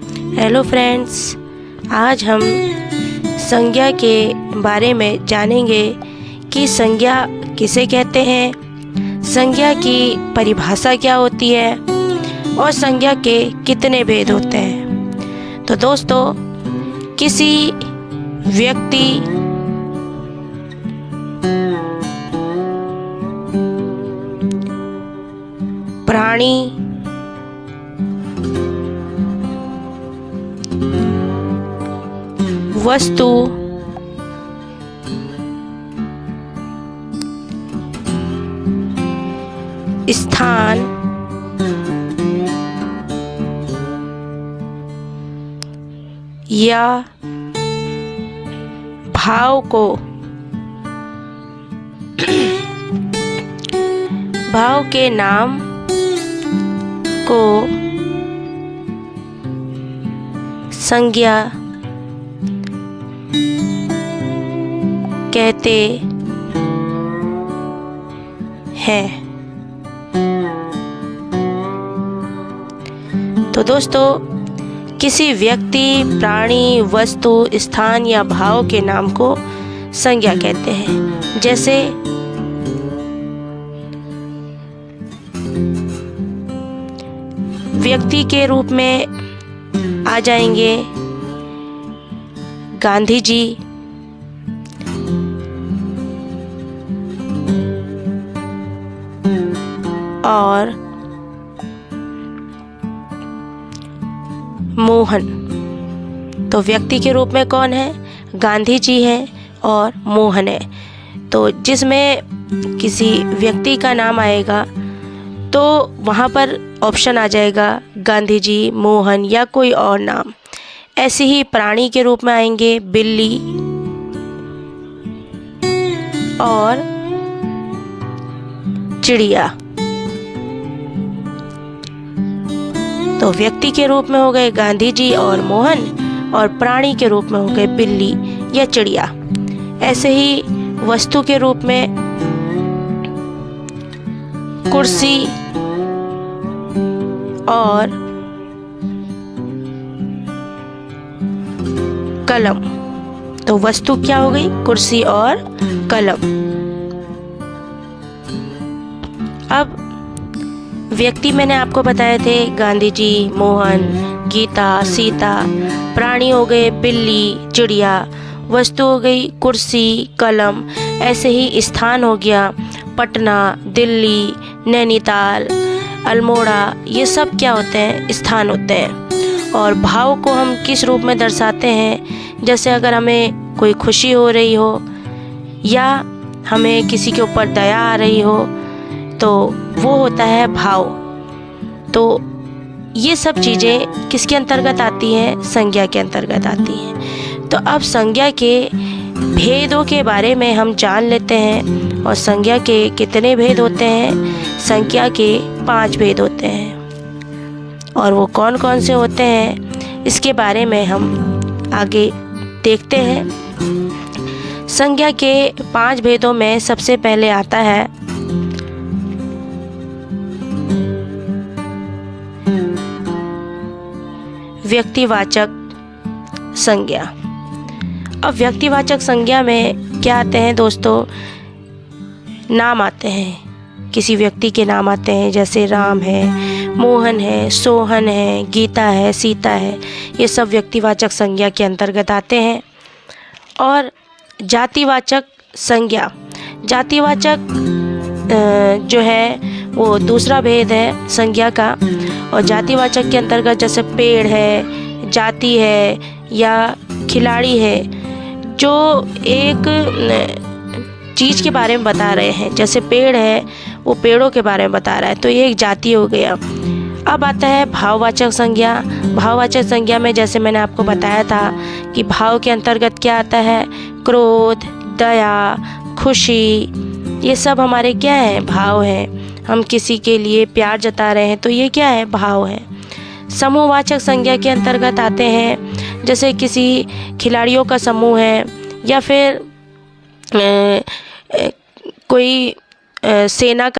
Hello friends, आज हम संज्ञा के बारे में जानेंगे कि संज्ञा किसे कहते हैं, संज्ञा की परिभाषा क्या होती है और संज्ञा के कितने भेद होते हैं। तो दोस्तों, किसी व्यक्ति, प्राणी, वस्तु, स्थान, या भाव को भाव के नाम को संज्ञा कहते हैं। तो दोस्तों, किसी व्यक्ति, प्राणी, वस्तु, स्थान या भाव के नाम को संज्ञा कहते हैं। जैसे व्यक्ति के रूप में आ जाएंगे गांधी जी, और मोहन। तो व्यक्ति के रूप में कौन है? गांधी जी हैं और मोहन है। तो जिसमें किसी व्यक्ति का नाम आएगा तो वहाँ पर ऑप्शन आ जाएगा गांधी जी, मोहन या कोई और नाम। ऐसे ही प्राणी के रूप में आएंगे बिल्ली और चिड़िया। तो व्यक्ति के रूप में हो गए गांधी जी और मोहन, और प्राणी के रूप में हो गए बिल्ली या चिड़िया। ऐसे ही वस्तु के रूप में कुर्सी और कलम। तो वस्तु क्या हो गई? कुर्सी और कलम। अब व्यक्ति मैंने आपको बताए थे गांधी जी, मोहन, गीता, सीता। प्राणी हो गए बिल्ली, चिड़िया। वस्तु हो गई कुर्सी, कलम। ऐसे ही स्थान हो गया पटना, दिल्ली, नैनीताल, अल्मोड़ा। ये सब क्या होते हैं? स्थान होते हैं। और भाव को हम किस रूप में दर्शाते हैं? जैसे अगर हमें कोई खुशी हो रही हो या हमें किसी के ऊपर दया आ रही हो तो वो होता है भाव। तो ये सब चीज़ें किसके अंतर्गत आती हैं? संज्ञा के अंतर्गत आती हैं। तो अब संज्ञा के भेदों के बारे में हम जान लेते हैं। और संज्ञा के कितने भेद होते हैं? संज्ञा के 5 भेद होते हैं। और वो कौन कौन से होते हैं, इसके बारे में हम आगे देखते हैं। संज्ञा के 5 भेदों में सबसे पहले आता है व्यक्तिवाचक संज्ञा। अब व्यक्तिवाचक संज्ञा में क्या आते हैं दोस्तों? नाम आते हैं, किसी व्यक्ति के नाम आते हैं। जैसे राम है, मोहन है, सोहन है, गीता है, सीता है। ये सब व्यक्तिवाचक संज्ञा के अंतर्गत आते हैं। और जातिवाचक संज्ञा, जातिवाचक जो है वो दूसरा भेद है संज्ञा का। और जातिवाचक के अंतर्गत जैसे पेड़ है, जाति है या खिलाड़ी है, जो एक चीज़ के बारे में बता रहे हैं। जैसे पेड़ है, वो पेड़ों के बारे में बता रहा है, तो ये एक जाति हो गया। अब आता है भाववाचक संज्ञा। भाववाचक संज्ञा में जैसे मैंने आपको बताया था कि भाव के अंतर्गत क्या आता है? क्रोध, दया, खुशी, ये सब हमारे क्या है? भाव हैं। हम किसी के लिए प्यार जता रहे हैं तो ये क्या है? भाव है। समूहवाचक संज्ञा के अंतर्गत आते हैं, जैसे किसी खिलाड़ियों का समूह है या फिर कोई सेना का